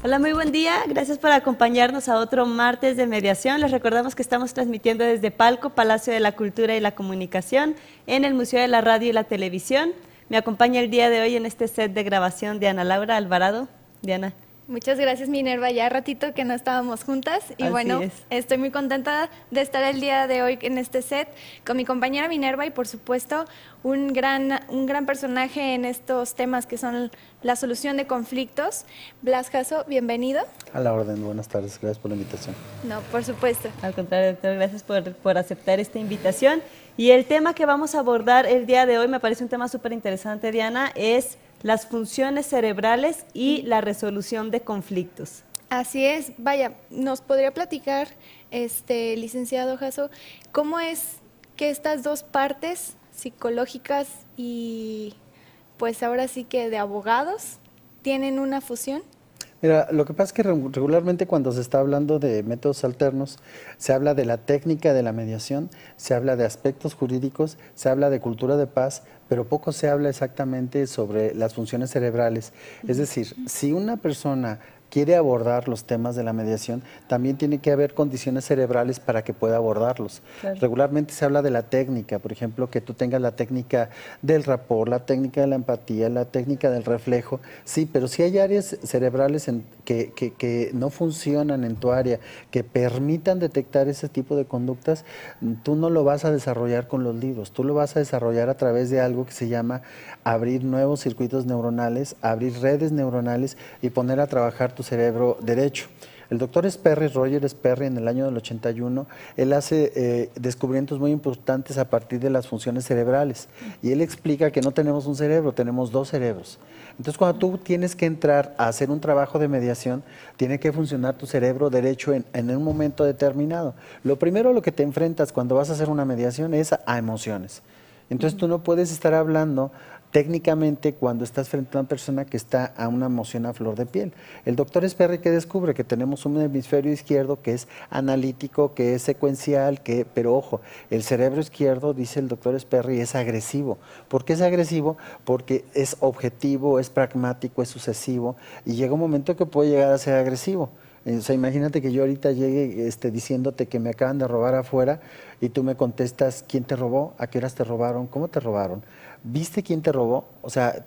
Hola, muy buen día. Gracias por acompañarnos a otro martes de mediación. Les recordamos que estamos transmitiendo desde Palco, Palacio de la Cultura y la Comunicación, en el Museo de la Radio y la Televisión. Me acompaña el día de hoy en este set de grabación Diana Laura Alvarado. Diana. Muchas gracias, Minerva. Ya ratito que no estábamos juntas y Así bueno, es. estoy muy contenta de estar el día de hoy en este set con mi compañera Minerva y por supuesto un gran personaje en estos temas que son la solución de conflictos. Blas Jasso, bienvenido. A la orden, buenas tardes, gracias por la invitación. No, por supuesto. Al contrario, doctor, gracias por aceptar esta invitación. Y el tema que vamos a abordar el día de hoy, me parece un tema súper interesante, Diana, es las funciones cerebrales y la resolución de conflictos. Así es. Vaya, ¿nos podría platicar, licenciado Jasso, cómo es que estas dos partes psicológicas y pues ahora sí que de abogados tienen una fusión? Mira, lo que pasa es que regularmente cuando se está hablando de métodos alternos, se habla de la técnica de la mediación, se habla de aspectos jurídicos, se habla de cultura de paz, pero poco se habla exactamente sobre las funciones cerebrales. Es decir, si una persona quiere abordar los temas de la mediación, también tiene que haber condiciones cerebrales para que pueda abordarlos. Claro. Regularmente se habla de la técnica, por ejemplo, que tú tengas la técnica del rapport, la técnica de la empatía, la técnica del reflejo, sí, pero si hay áreas cerebrales que no funcionan en tu área, que permitan detectar ese tipo de conductas, tú no lo vas a desarrollar con los libros, tú lo vas a desarrollar a través de algo que se llama abrir nuevos circuitos neuronales, abrir redes neuronales y poner a trabajar tu cerebro derecho. El doctor Sperry, Roger Sperry, en el año del 81, él hace descubrimientos muy importantes a partir de las funciones cerebrales. Y él explica que no tenemos un cerebro, tenemos dos cerebros. Entonces, cuando tú tienes que entrar a hacer un trabajo de mediación, tiene que funcionar tu cerebro derecho en un momento determinado. Lo primero a lo que te enfrentas cuando vas a hacer una mediación es a emociones. Entonces, tú no puedes estar hablando técnicamente cuando estás frente a una persona que está a una emoción a flor de piel. El doctor Sperry que descubre que tenemos un hemisferio izquierdo que es analítico, que es secuencial, pero ojo, el cerebro izquierdo, dice el doctor Sperry, es agresivo. ¿Por qué es agresivo? Porque es objetivo, es pragmático, es sucesivo y llega un momento que puede llegar a ser agresivo. O sea, imagínate que yo ahorita llegue diciéndote que me acaban de robar afuera y tú me contestas, ¿quién te robó? ¿A qué horas te robaron? ¿Cómo te robaron? ¿Viste quién te robó? O sea,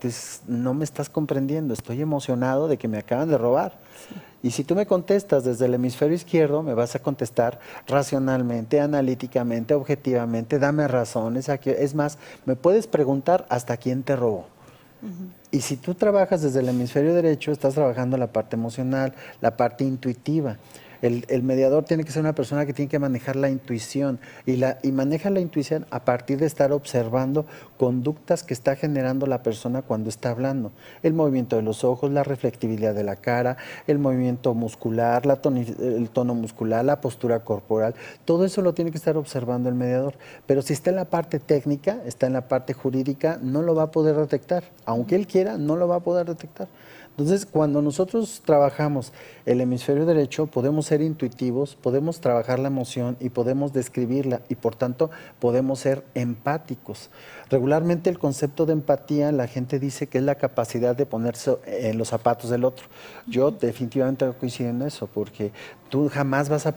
no me estás comprendiendo, estoy emocionado de que me acaban de robar. Sí. Y si tú me contestas desde el hemisferio izquierdo, me vas a contestar racionalmente, analíticamente, objetivamente, dame razones. Es más, me puedes preguntar hasta quién te robó. Y si tú trabajas desde el hemisferio derecho, estás trabajando la parte emocional, la parte intuitiva. El mediador tiene que ser una persona que tiene que manejar la intuición y maneja la intuición a partir de estar observando conductas que está generando la persona cuando está hablando. El movimiento de los ojos, la reflectividad de la cara, el movimiento muscular, el tono muscular, la postura corporal, todo eso lo tiene que estar observando el mediador. Pero si está en la parte técnica, está en la parte jurídica, no lo va a poder detectar. Aunque él quiera, no lo va a poder detectar. Entonces, cuando nosotros trabajamos el hemisferio derecho, podemos ser intuitivos, podemos trabajar la emoción y podemos describirla y, por tanto, podemos ser empáticos. Regularmente el concepto de empatía, la gente dice que es la capacidad de ponerse en los zapatos del otro. Yo definitivamente coincido en eso, porque tú jamás vas a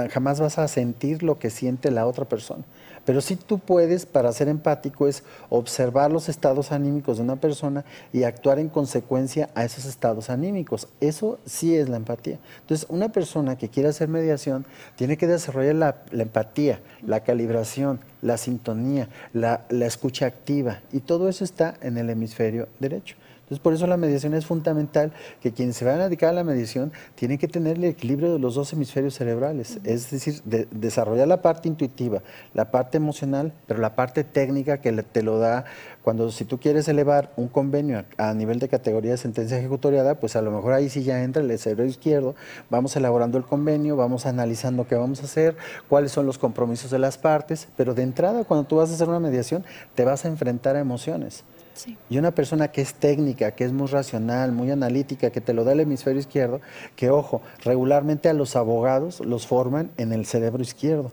jamás vas a sentir lo que siente la otra persona. Pero sí tú puedes, para ser empático, es observar los estados anímicos de una persona y actuar en consecuencia a esos estados anímicos. Eso sí es la empatía. Entonces, una persona que quiere hacer mediación tiene que desarrollar la empatía, la calibración, la sintonía, la escucha activa, y todo eso está en el hemisferio derecho. Entonces, por eso la mediación es fundamental, que quienes se van a dedicar a la mediación tienen que tener el equilibrio de los dos hemisferios cerebrales, es decir, desarrollar la parte intuitiva, la parte emocional, pero la parte técnica que te lo da si tú quieres elevar un convenio a nivel de categoría de sentencia ejecutoriada, pues a lo mejor ahí sí ya entra el cerebro izquierdo, vamos elaborando el convenio, vamos analizando qué vamos a hacer, cuáles son los compromisos de las partes, pero de entrada cuando tú vas a hacer una mediación te vas a enfrentar a emociones. Sí. Y una persona que es técnica, que es muy racional, muy analítica, que te lo da el hemisferio izquierdo, que ojo, regularmente a los abogados los forman en el cerebro izquierdo.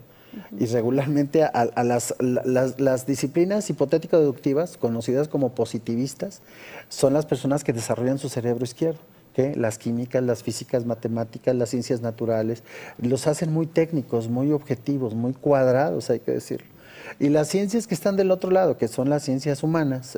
Y regularmente a las disciplinas hipotético-deductivas, conocidas como positivistas, son las personas que desarrollan su cerebro izquierdo. ¿Qué? Las químicas, las físicas, matemáticas, las ciencias naturales, los hacen muy técnicos, muy objetivos, muy cuadrados, hay que decirlo. Y las ciencias que están del otro lado, que son las ciencias humanas,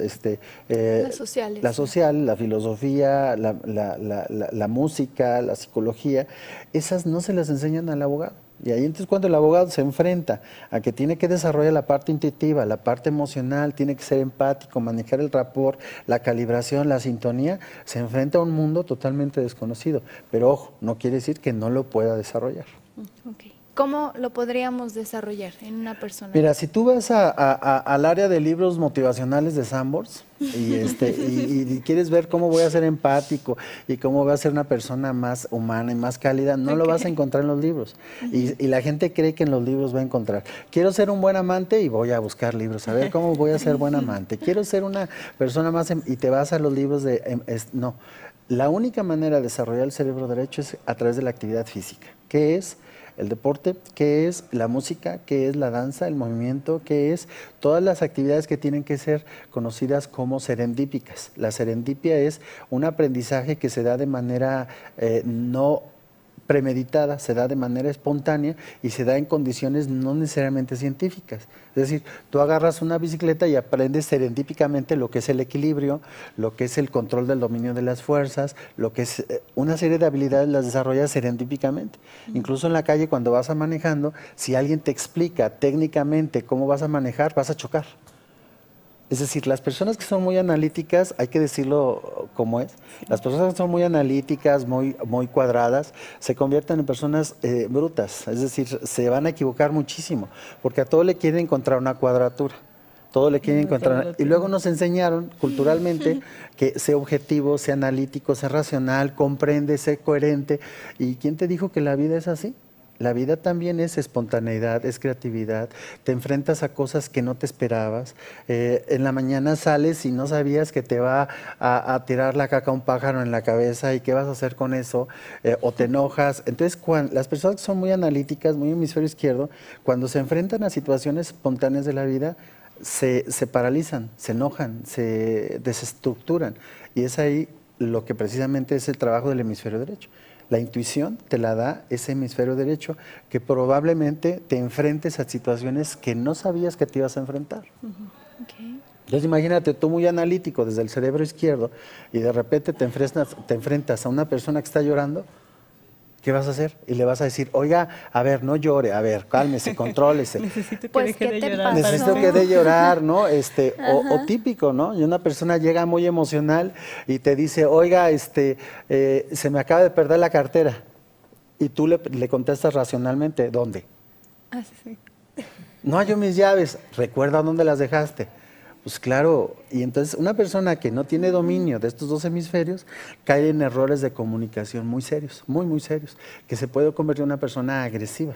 las sociales. La social, la filosofía, la música, la psicología, esas no se las enseñan al abogado. Y ahí entonces cuando el abogado se enfrenta a que tiene que desarrollar la parte intuitiva, la parte emocional, tiene que ser empático, manejar el rapport, la calibración, la sintonía, se enfrenta a un mundo totalmente desconocido. Pero ojo, no quiere decir que no lo pueda desarrollar. Okay. ¿Cómo lo podríamos desarrollar en una persona? Mira, si tú vas al área de libros motivacionales de Sanborns y quieres ver cómo voy a ser empático y cómo voy a ser una persona más humana y más cálida, no lo vas a encontrar en los libros. Y la gente cree que en los libros va a encontrar. Quiero ser un buen amante y voy a buscar libros, a ver cómo voy a ser buen amante. Quiero ser una persona más y te vas a los libros de... no, la única manera de desarrollar el cerebro derecho es a través de la actividad física, que es el deporte, qué es la música, qué es la danza, el movimiento, qué es todas las actividades que tienen que ser conocidas como serendípicas. La serendipia es un aprendizaje que se da de manera no premeditada, se da de manera espontánea y se da en condiciones no necesariamente científicas. Es decir, tú agarras una bicicleta y aprendes serendípicamente lo que es el equilibrio, lo que es el control del dominio de las fuerzas, lo que es una serie de habilidades las desarrollas serendípicamente. Incluso en la calle cuando vas manejando, si alguien te explica técnicamente cómo vas a manejar, vas a chocar. Es decir, las personas que son muy analíticas, hay que decirlo como es, las personas que son muy analíticas, muy cuadradas, se convierten en personas brutas, es decir, se van a equivocar muchísimo, porque a todo le quieren encontrar una cuadratura, todo le quieren encontrar. Y luego nos enseñaron culturalmente que sé objetivo, sé analítico, sé racional, comprende, sé coherente. ¿Y quién te dijo que la vida es así? La vida también es espontaneidad, es creatividad, te enfrentas a cosas que no te esperabas, en la mañana sales y no sabías que te va a tirar la caca un pájaro en la cabeza y qué vas a hacer con eso, o te enojas. Entonces, las personas que son muy analíticas, muy hemisferio izquierdo, cuando se enfrentan a situaciones espontáneas de la vida, se paralizan, se enojan, se desestructuran, y es ahí lo que precisamente es el trabajo del hemisferio derecho. La intuición te la da ese hemisferio derecho, que probablemente te enfrentes a situaciones que no sabías que te ibas a enfrentar. Okay. Entonces imagínate tú muy analítico desde el cerebro izquierdo y de repente te enfrentas a una persona que está llorando. ¿Qué vas a hacer? Y le vas a decir, oiga, a ver, no llore, a ver, cálmese, contrólese. Necesito que Pues, deje de ¿qué te llorar. pasó? Necesito que de llorar, ¿no? O típico, ¿no? Y una persona llega muy emocional y te dice, oiga, se me acaba de perder la cartera. Y tú le contestas racionalmente, ¿dónde? Ah, sí. No hallo mis llaves, recuerda dónde las dejaste. Pues claro, y entonces una persona que no tiene dominio de estos dos hemisferios cae en errores de comunicación muy serios, muy serios, que se puede convertir en una persona agresiva.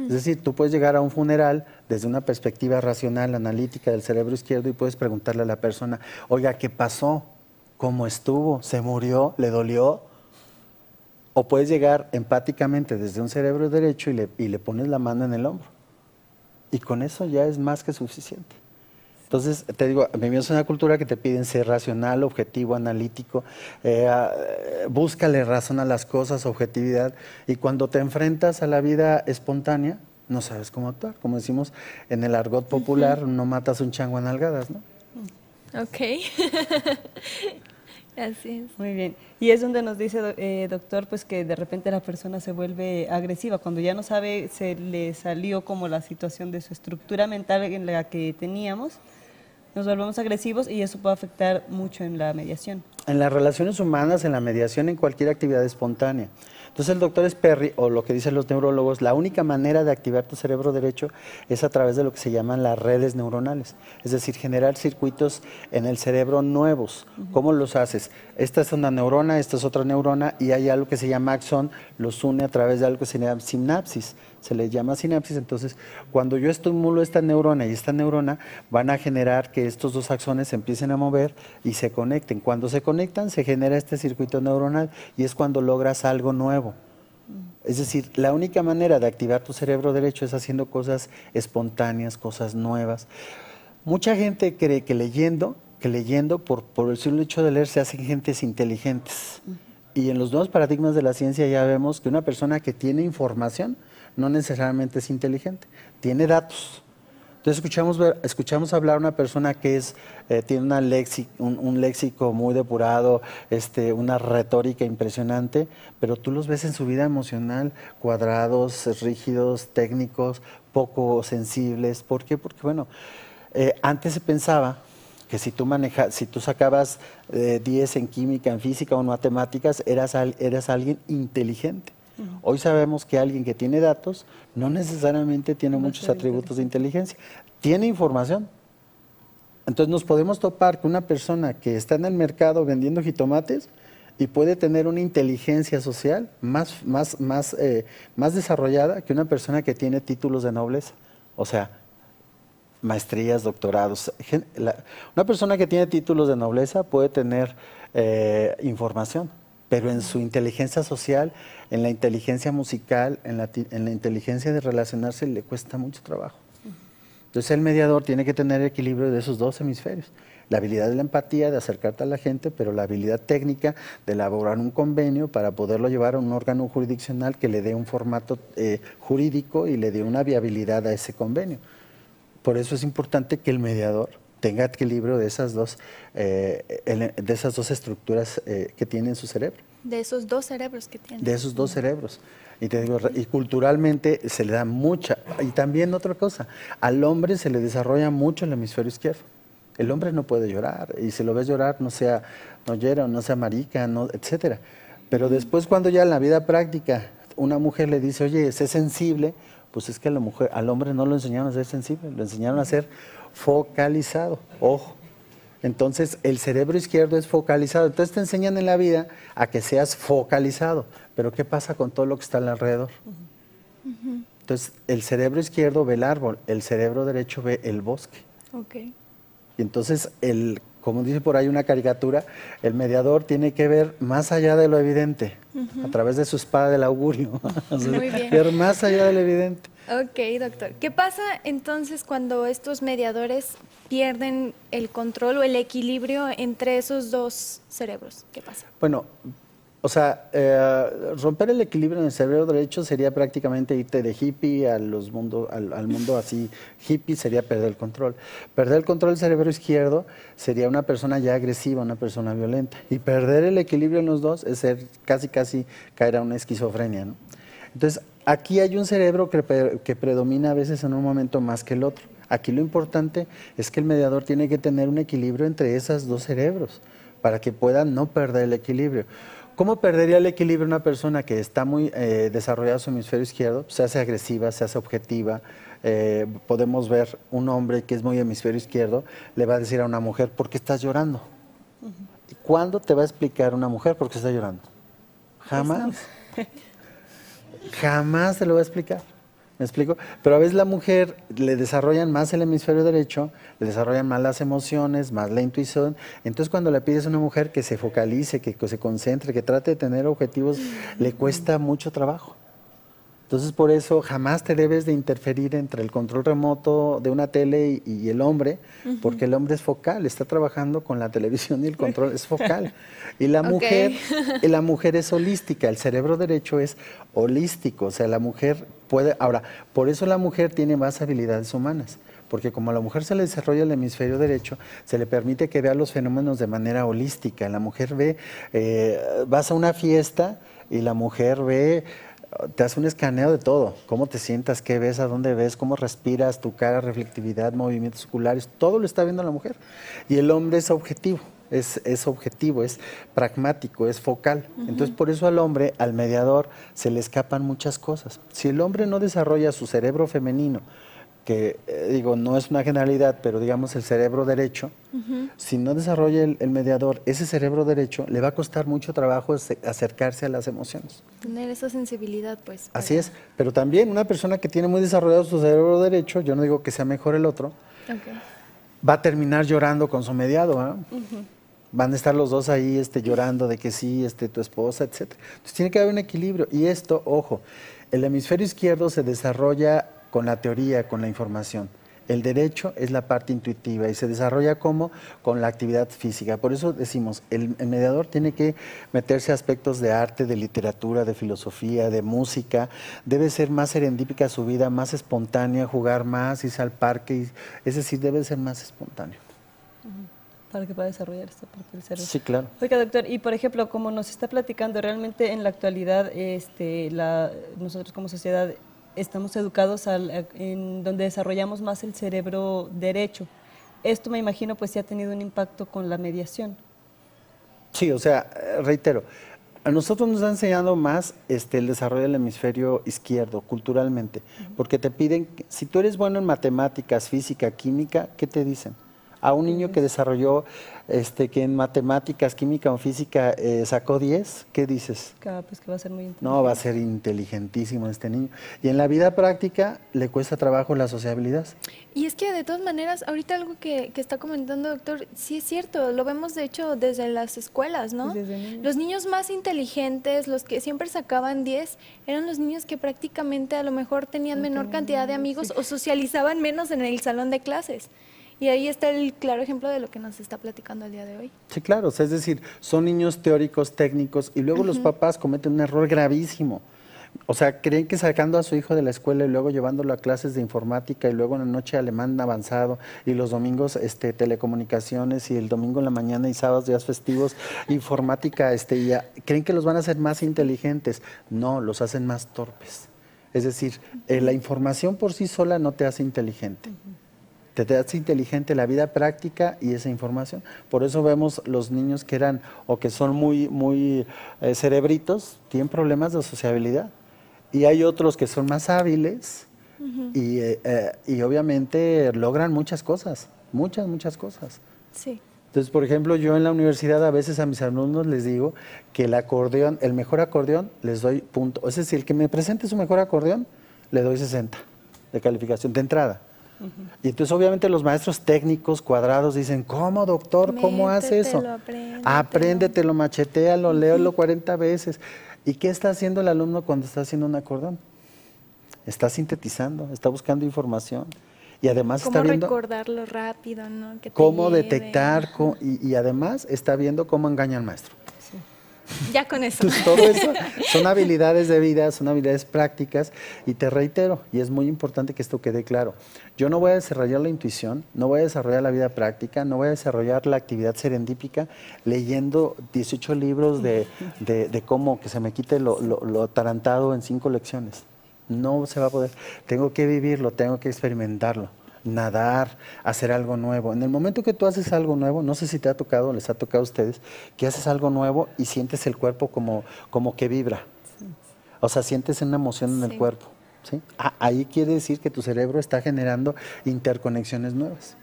Es decir, tú puedes llegar a un funeral desde una perspectiva racional, analítica del cerebro izquierdo y puedes preguntarle a la persona, oiga, ¿qué pasó? ¿Cómo estuvo? ¿Se murió? ¿Le dolió? O puedes llegar empáticamente desde un cerebro derecho y le pones la mano en el hombro. Y con eso ya es más que suficiente. Entonces, te digo, vivimos en una cultura que te piden ser racional, objetivo, analítico, búscale razón a las cosas, objetividad, y cuando te enfrentas a la vida espontánea, no sabes cómo actuar. Como decimos en el argot popular, no matas un chango a nalgadas, ¿no? Ok. Así es. Muy bien. Y es donde nos dice, doctor, pues que de repente la persona se vuelve agresiva. Cuando ya no sabe, se le salió como la situación de su estructura mental en la que teníamos, nos volvemos agresivos y eso puede afectar mucho en la mediación. En las relaciones humanas, en la mediación, en cualquier actividad espontánea. Entonces el doctor Sperry, o lo que dicen los neurólogos, la única manera de activar tu cerebro derecho es a través de lo que se llaman las redes neuronales. Es decir, generar circuitos en el cerebro nuevos. ¿Cómo los haces? Esta es una neurona, esta es otra neurona, y hay algo que se llama axón, los une a través de algo que se llama sinapsis. Se les llama sinapsis. Entonces, cuando yo estimulo esta neurona y esta neurona, van a generar que estos dos axones se empiecen a mover y se conecten. Cuando se conectan, se genera este circuito neuronal y es cuando logras algo nuevo. Es decir, la única manera de activar tu cerebro derecho es haciendo cosas espontáneas, cosas nuevas. Mucha gente cree que leyendo por el solo hecho de leer se hacen gentes inteligentes. Y en los nuevos paradigmas de la ciencia ya vemos que una persona que tiene información no necesariamente es inteligente, tiene datos. Entonces escuchamos hablar a una persona que tiene un léxico muy depurado, una retórica impresionante, pero tú los ves en su vida emocional cuadrados, rígidos, técnicos, poco sensibles. ¿Por qué? Porque bueno, antes se pensaba que si tú sacabas 10 en química, en física o en matemáticas, eras alguien inteligente. Hoy sabemos que alguien que tiene datos no necesariamente tiene muchos atributos de inteligencia, tiene información. Entonces nos podemos topar con una persona que está en el mercado vendiendo jitomates y puede tener una inteligencia social más desarrollada que una persona que tiene títulos de nobleza, o sea, maestrías, doctorados. Una persona que tiene títulos de nobleza puede tener información, pero en su inteligencia social, en la inteligencia musical, en la inteligencia de relacionarse, le cuesta mucho trabajo. Entonces el mediador tiene que tener equilibrio de esos dos hemisferios. La habilidad de la empatía, de acercarte a la gente, pero la habilidad técnica de elaborar un convenio para poderlo llevar a un órgano jurisdiccional que le dé un formato jurídico y le dé una viabilidad a ese convenio. Por eso es importante que el mediador tenga equilibrio de esas dos estructuras que tiene en su cerebro. De esos dos cerebros que tiene. De esos dos cerebros. Y te digo, y culturalmente se le da mucha. Y también otra cosa, al hombre se le desarrolla mucho el hemisferio izquierdo. El hombre no puede llorar, y si lo ves llorar, no llora, no sea marica, etcétera. Pero después, cuando ya en la vida práctica una mujer le dice, oye, sé sensible, pues es que al hombre no lo enseñaron a ser sensible, lo enseñaron a ser focalizado, ojo. Entonces, el cerebro izquierdo es focalizado. Entonces te enseñan en la vida a que seas focalizado. Pero ¿qué pasa con todo lo que está alrededor? Entonces, el cerebro izquierdo ve el árbol, el cerebro derecho ve el bosque. Okay. Y entonces, como dice por ahí una caricatura, el mediador tiene que ver más allá de lo evidente, a través de su espada del augurio. Muy bien. Ver más allá de lo evidente. Ok, doctor. ¿Qué pasa entonces cuando estos mediadores pierden el control o el equilibrio entre esos dos cerebros? ¿Qué pasa? Bueno, o sea, romper el equilibrio en el cerebro derecho sería prácticamente irte de hippie al mundo así. Hippie sería perder el control. Perder el control del cerebro izquierdo sería una persona ya agresiva, una persona violenta. Y perder el equilibrio en los dos es casi caer a una esquizofrenia, ¿no? Entonces, aquí hay un cerebro que predomina a veces en un momento más que el otro. Aquí lo importante es que el mediador tiene que tener un equilibrio entre esos dos cerebros para que pueda no perder el equilibrio. ¿Cómo perdería el equilibrio una persona que está muy desarrollada su hemisferio izquierdo? Se hace agresiva, se hace objetiva. Podemos ver un hombre que es muy hemisferio izquierdo, le va a decir a una mujer, ¿por qué estás llorando? ¿Cuándo te va a explicar una mujer por qué está llorando? Jamás. Pues no. Jamás te lo va a explicar. ¿Me explico? Pero a veces la mujer le desarrollan más el hemisferio derecho, le desarrollan más las emociones, más la intuición. Entonces cuando le pides a una mujer que se focalice, que se concentre, que trate de tener objetivos, le cuesta mucho trabajo. Entonces por eso jamás te debes de interferir entre el control remoto de una tele y el hombre, porque el hombre es focal, está trabajando con la televisión y el control es focal. Y la mujer es holística, el cerebro derecho es holístico, o sea, la mujer puede. Ahora, por eso la mujer tiene más habilidades humanas, porque como a la mujer se le desarrolla el hemisferio derecho, se le permite que vea los fenómenos de manera holística. La mujer ve, vas a una fiesta y la mujer ve, te hace un escaneo de todo, cómo te sientas, qué ves, a dónde ves, cómo respiras, tu cara, reflectividad, movimientos oculares, todo lo está viendo la mujer. Y el hombre es objetivo, es objetivo, es pragmático, es focal. Entonces por eso al hombre, al mediador, se le escapan muchas cosas. Si el hombre no desarrolla su cerebro femenino, que digo, no es una generalidad, pero digamos el cerebro derecho, si no desarrolla el mediador, ese cerebro derecho, le va a costar mucho trabajo acercarse a las emociones. Tener esa sensibilidad, pues. Así es, pero también una persona que tiene muy desarrollado su cerebro derecho, yo no digo que sea mejor el otro, va a terminar llorando con su mediado, ¿eh? Van a estar los dos ahí llorando de que sí, tu esposa, etc. Entonces tiene que haber un equilibrio. Y esto, ojo, el hemisferio izquierdo se desarrolla con la teoría, con la información. El derecho es la parte intuitiva y se desarrolla como con la actividad física. Por eso decimos, el mediador tiene que meterse a aspectos de arte, de literatura, de filosofía, de música. Debe ser más serendípica su vida, más espontánea, jugar más, irse al parque. Es decir, debe ser más espontáneo. Para que pueda desarrollar esta parte del cerebro. Sí, claro. Oiga, doctor, y por ejemplo, como nos está platicando, realmente en la actualidad nosotros como sociedad estamos educados en donde desarrollamos más el cerebro derecho. Esto me imagino pues sí ha tenido un impacto con la mediación. Sí, o sea, reitero, a nosotros nos ha enseñado más el desarrollo del hemisferio izquierdo, culturalmente, porque te piden, si tú eres bueno en matemáticas, física, química, ¿qué te dicen? A un niño que desarrolló, que en matemáticas, química o física sacó 10, ¿qué dices? Pues que va a ser muy inteligente. No, va a ser inteligentísimo este niño. Y en la vida práctica le cuesta trabajo la sociabilidad. Y es que de todas maneras, ahorita algo que está comentando, doctor, sí es cierto, lo vemos de hecho desde las escuelas, ¿no? Desde niños. Los niños más inteligentes, los que siempre sacaban 10, eran los niños que prácticamente a lo mejor tenían menor cantidad de amigos o socializaban menos en el salón de clases. Y ahí está el claro ejemplo de lo que nos está platicando el día de hoy. Sí, claro, o sea, es decir, son niños teóricos, técnicos, y luego los papás cometen un error gravísimo. O sea, creen que sacando a su hijo de la escuela y luego llevándolo a clases de informática y luego en la noche alemán avanzado y los domingos telecomunicaciones y el domingo en la mañana y sábados días festivos informática, creen que los van a hacer más inteligentes. No, los hacen más torpes. Es decir, la información por sí sola no te hace inteligente. Te hace inteligente la vida práctica y esa información. Por eso vemos los niños que eran o que son muy cerebritos, tienen problemas de sociabilidad. Y hay otros que son más hábiles y obviamente logran muchas cosas, muchas cosas. Sí. Entonces, por ejemplo, yo en la universidad a veces a mis alumnos les digo que el acordeón, el mejor acordeón, les doy punto. Es decir, el que me presente su mejor acordeón, le doy 60 de calificación de entrada. Y entonces obviamente los maestros técnicos cuadrados dicen, ¿cómo doctor? ¿Cómo hace eso? Apréndetelo, machetealo, léelo 40 veces. ¿Y qué está haciendo el alumno cuando está haciendo un acordeón? Está sintetizando, está buscando información. Y además está viendo cómo recordarlo rápido, ¿no? Que te cómo lleve. detectar, y además está viendo cómo engaña al maestro. Ya con eso. Entonces, todo eso son habilidades de vida, son habilidades prácticas y te reitero, y es muy importante que esto quede claro, yo no voy a desarrollar la intuición, no voy a desarrollar la vida práctica, no voy a desarrollar la actividad serendípica leyendo 18 libros de cómo que se me quite lo atarantado en 5 lecciones. No se va a poder, tengo que vivirlo, tengo que experimentarlo. Nadar, hacer algo nuevo. En el momento que tú haces algo nuevo, no sé si te ha tocado, les ha tocado a ustedes, que haces algo nuevo y sientes el cuerpo como que vibra. Sí. O sea, sientes una emoción en el cuerpo. ¿Sí? Ahí quiere decir que tu cerebro está generando interconexiones nuevas.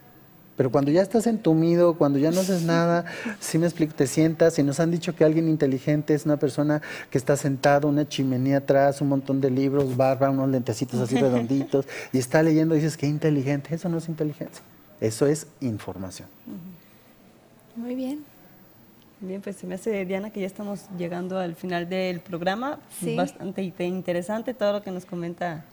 Pero cuando ya estás entumido, cuando ya no haces nada, sí me explico, te sientas y nos han dicho que alguien inteligente es una persona que está sentado, una chimenea atrás, un montón de libros, barba, unos lentecitos así redonditos, y está leyendo y dices, qué inteligente. Eso no es inteligencia, eso es información. Muy bien. Bien, pues se me hace, Diana, que ya estamos llegando al final del programa. Sí. Bastante interesante todo lo que nos comenta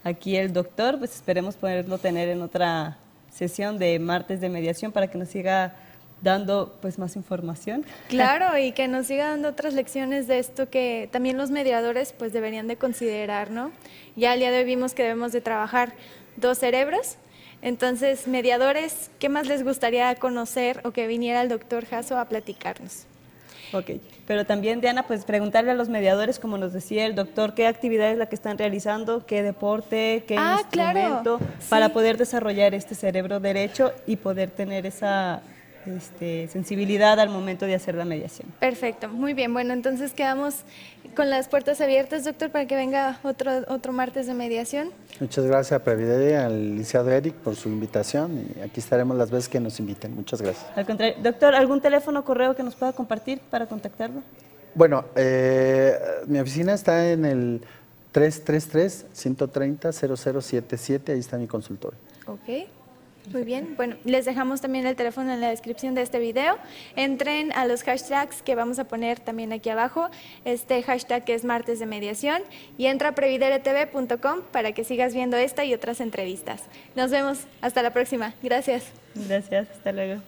aquí el doctor. Pues esperemos poderlo tener en otra sesión de martes de mediación para que nos siga dando pues más información. Claro, y que nos siga dando otras lecciones de esto que también los mediadores pues deberían de considerar, ¿no? Ya al día de hoy vimos que debemos de trabajar 2 cerebros. Entonces, mediadores, ¿qué más les gustaría conocer o que viniera el doctor Jasso a platicarnos? Ok, pero también, Diana, pues preguntarle a los mediadores, como nos decía el doctor, qué actividad es la que están realizando, qué deporte, qué instrumento, para poder desarrollar este cerebro derecho y poder tener esa sensibilidad al momento de hacer la mediación. Perfecto, muy bien. Bueno, entonces quedamos con las puertas abiertas, doctor, para que venga otro martes de mediación. Muchas gracias a Previde, al licenciado Eric por su invitación y aquí estaremos las veces que nos inviten. Muchas gracias. Al contrario. Doctor, ¿algún teléfono, correo que nos pueda compartir para contactarlo? Bueno, mi oficina está en el 333-130-0077, ahí está mi consultorio. Ok. Muy bien, bueno, les dejamos también el teléfono en la descripción de este video. Entren a los hashtags que vamos a poner también aquí abajo. Este hashtag es Martes de Mediación y entra a previderetv.com para que sigas viendo esta y otras entrevistas. Nos vemos, hasta la próxima. Gracias. Gracias, hasta luego.